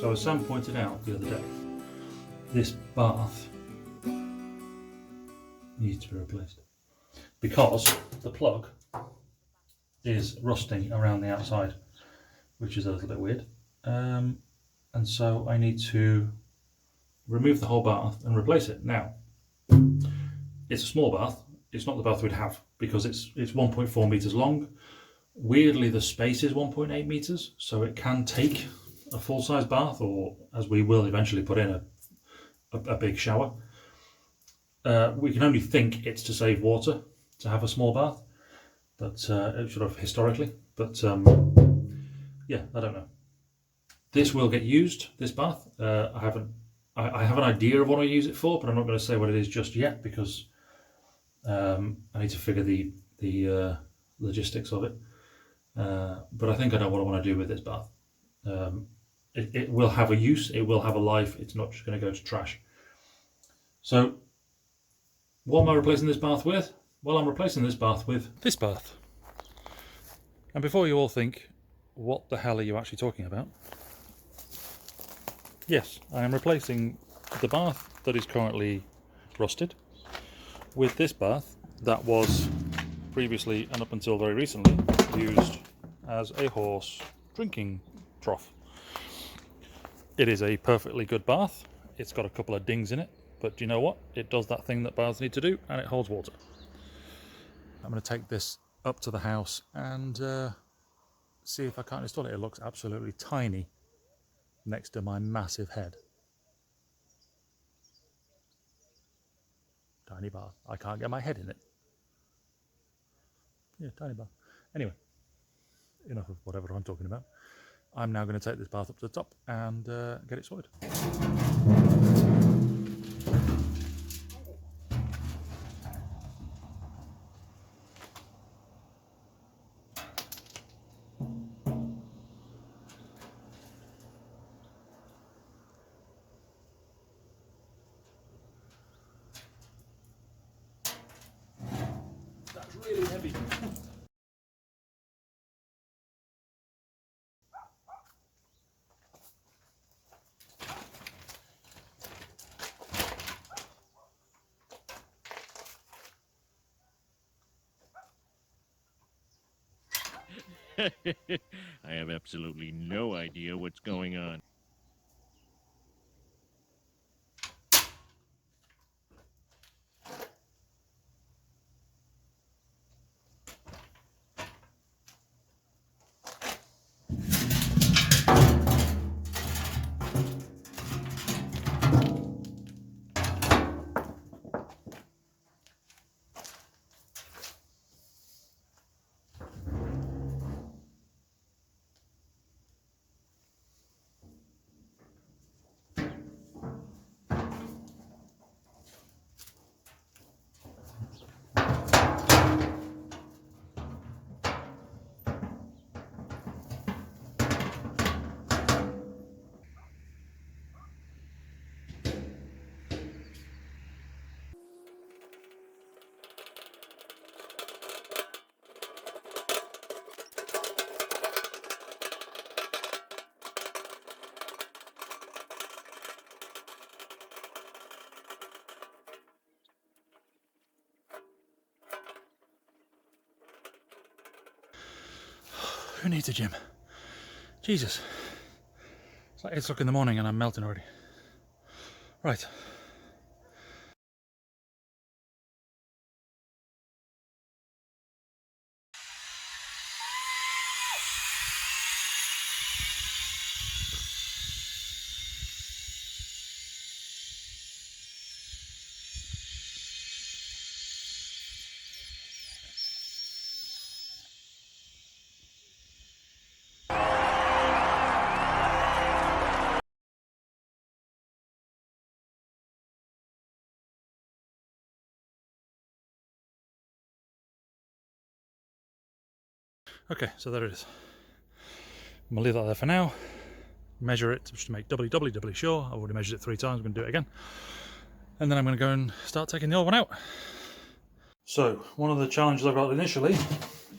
So as Sam pointed out the other day, this bath needs to be replaced because the plug is rusting around the outside, which is a little bit weird. And so I need to remove the whole bath and replace it. Now, it's a small bath. It's not the bath we'd have because it's 1.4 meters long. Weirdly, the space is 1.8 meters, so it can take a full-size bath, or as we will eventually put in a big shower. We can only think it's to save water to have a small bath, but sort of historically. But yeah, I don't know. This will get used, this bath. I have an idea of what I use it for, but I'm not going to say what it is just yet because I need to figure the logistics of it. But I think I know what I want to do with this bath. It will have a use, it will have a life, it's not just going to go to trash. So, what am I replacing this bath with? Well, I'm replacing this bath with this bath. And before you all think, what the hell are you actually talking about? Yes, I am replacing the bath that is currently rusted with this bath that was previously and up until very recently used as a horse drinking trough. It is a perfectly good bath. It's got a couple of dings in it, but do you know what? It does that thing that baths need to do, and it holds water. I'm going to take this up to the house and see if I can't install it. It looks absolutely tiny next to my massive head. Tiny bath. I can't get my head in it. Yeah, tiny bath. Anyway, enough of whatever I'm talking about. I'm now going to take this bath up to the top and get it sorted. That's really heavy. I have absolutely no idea what's going on. Who needs a gym? Jesus. It's like 8 o'clock in the morning and I'm melting already. Right. Okay, so there it is. I'm gonna leave that there for now. Measure it just to make doubly sure. I've already measured it 3 times, I'm gonna do it again. And then I'm gonna go and start taking the old one out. So, one of the challenges I've got initially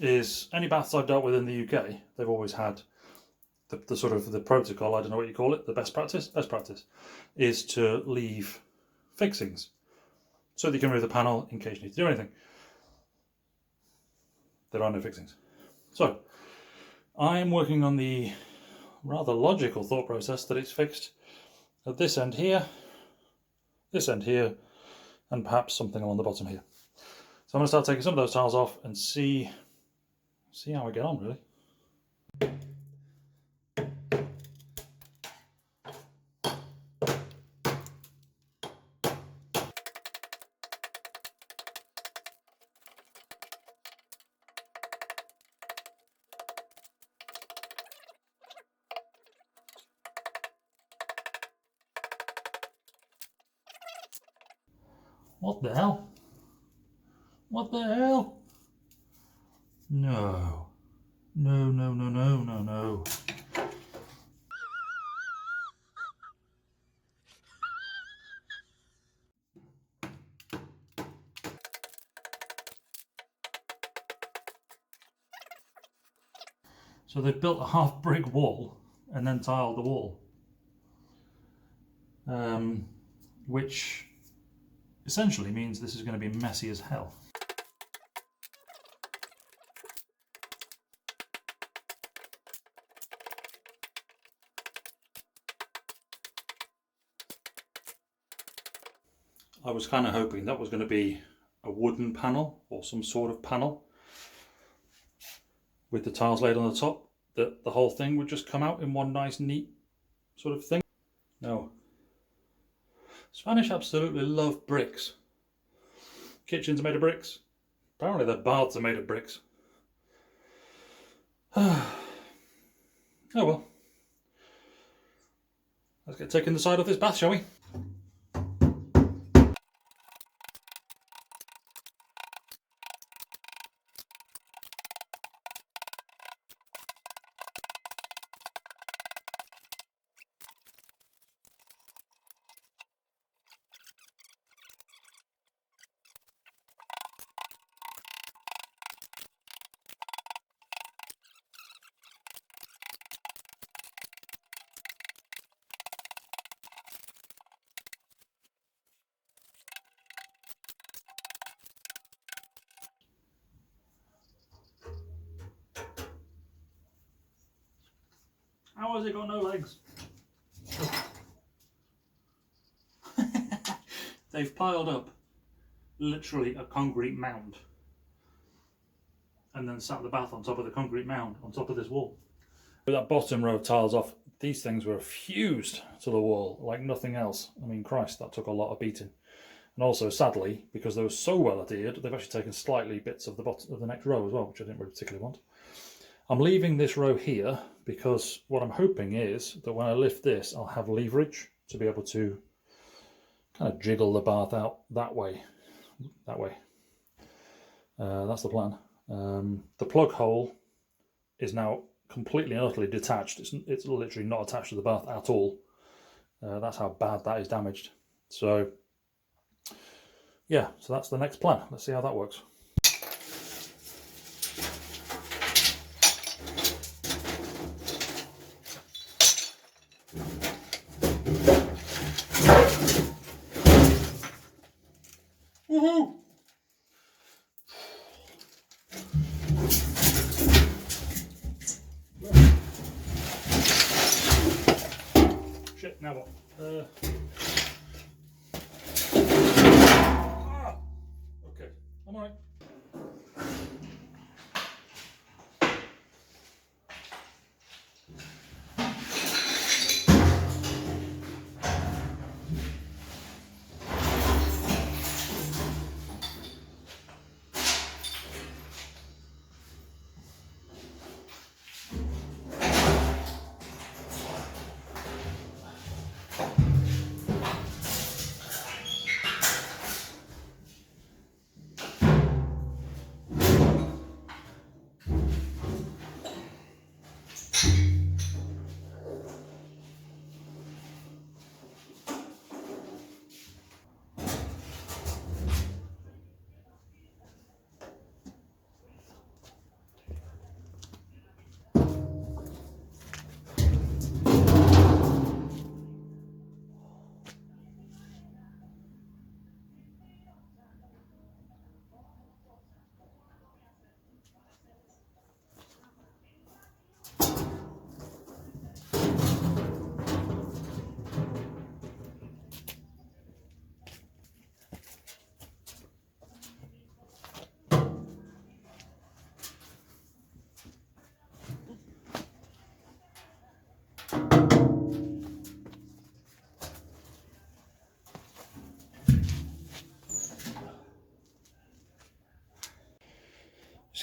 is any baths I've dealt with in the UK, they've always had the sort of the protocol, I don't know what you call it, the best practice, is to leave fixings so that you can remove the panel in case you need to do anything. There are no fixings. So I'm working on the rather logical thought process that it's fixed at this end here, and perhaps something along the bottom here. So I'm going to start taking some of those tiles off and see how we get on, really. What the hell? What the hell? No. No, no, no, no, no, no. So they've built a half brick wall and then tiled the wall. Which essentially means this is going to be messy as hell. I was kind of hoping that was going to be a wooden panel or some sort of panel with the tiles laid on the top, that the whole thing would just come out in one nice neat sort of thing. No. Spanish absolutely love bricks. Kitchens are made of bricks. Apparently their baths are made of bricks. Oh well. Let's get taking the side off this bath, shall we? How has it got no legs? They've piled up literally a concrete mound and then sat the bath on top of the concrete mound on top of this wall. With that bottom row of tiles off, these things were fused to the wall like nothing else. I mean, Christ, that took a lot of beating. And also, sadly, because they were so well adhered, they've actually taken slightly bits of the bottom of the next row as well, which I didn't really particularly want. I'm leaving this row here because what I'm hoping is that when I lift this, I'll have leverage to be able to kind of jiggle the bath out that way. That's the plan. The plug hole is now completely and utterly detached. It's literally not attached to the bath at all. That's how bad that is damaged. So yeah, so that's the next plan. Let's see how that works. Woohoo! Shit, now what? Okay, I'm alright.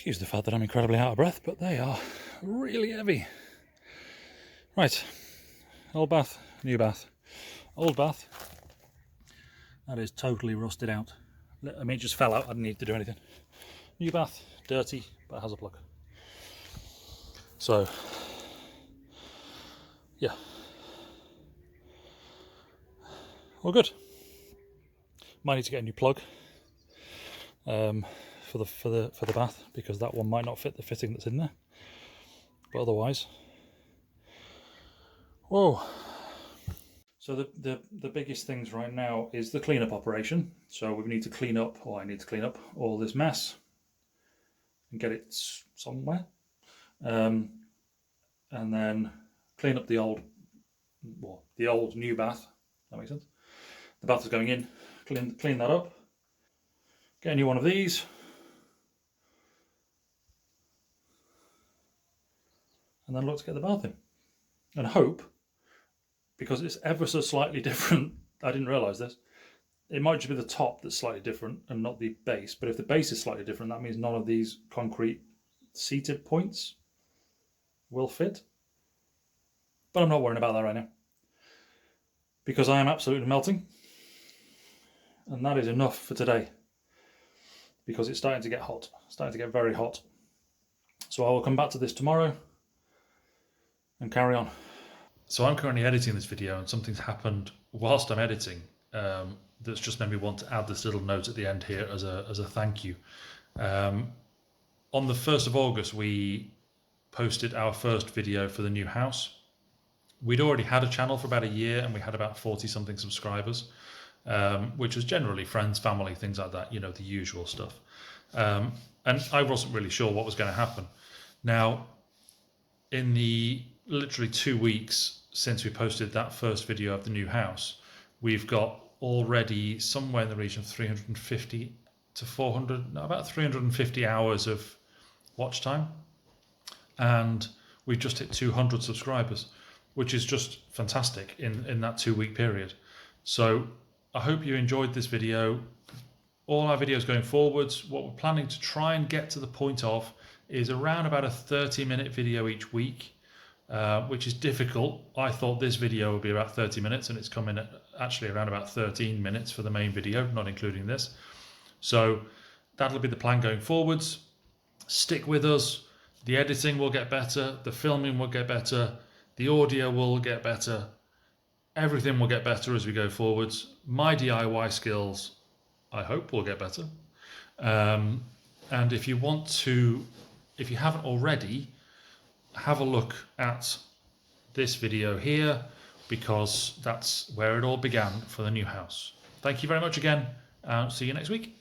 Excuse the fact that I'm incredibly out of breath, but they are really heavy. Right, old bath, new bath. Old bath, that is totally rusted out. I mean, it just fell out, I didn't need to do anything. New bath, dirty, but it has a plug. So, yeah. All good. Might need to get a new plug for the bath, because that one might not fit the fitting that's in there. But otherwise, whoa. So the biggest things right now is the cleanup operation. So we need to clean up, or I need to clean up all this mess and get it somewhere, and then clean up the old new bath. That makes sense. The bath is going in. Clean that up. Get a new one of these. And then look to get the bath in. And hope, because it's ever so slightly different, I didn't realise this, it might just be the top that's slightly different and not the base. But if the base is slightly different, that means none of these concrete seated points will fit. But I'm not worrying about that right now, because I am absolutely melting. And that is enough for today, because it's starting to get hot, starting to get very hot. So I will come back to this tomorrow and carry on. So I'm currently editing this video, and something's happened whilst I'm editing that's just made me want to add this little note at the end here as a thank you. On the 1st of August, we posted our first video for the new house. We'd already had a channel for about a year, and we had about 40 something subscribers, which was generally friends, family, things like that, you know, the usual stuff. And I wasn't really sure what was going to happen. Now, in the literally 2 weeks since we posted that first video of the new house, we've got already somewhere in the region of 350 to 400, no, about 350 hours of watch time. And we've just hit 200 subscribers, which is just fantastic in that 2 week period. So I hope you enjoyed this video. All our videos going forwards, what we're planning to try and get to the point of is around about a 30-minute video each week, which is difficult. I thought this video would be about 30 minutes, and it's coming at actually around about 13 minutes for the main video, not including this. So that'll be the plan going forwards. Stick with us. The editing will get better, the filming will get better, the audio will get better. Everything will get better as we go forwards. My DIY skills, I hope, will get better. And if you haven't already, have a look at this video here, because that's where it all began for the new house. Thank you very much again, and see you next week.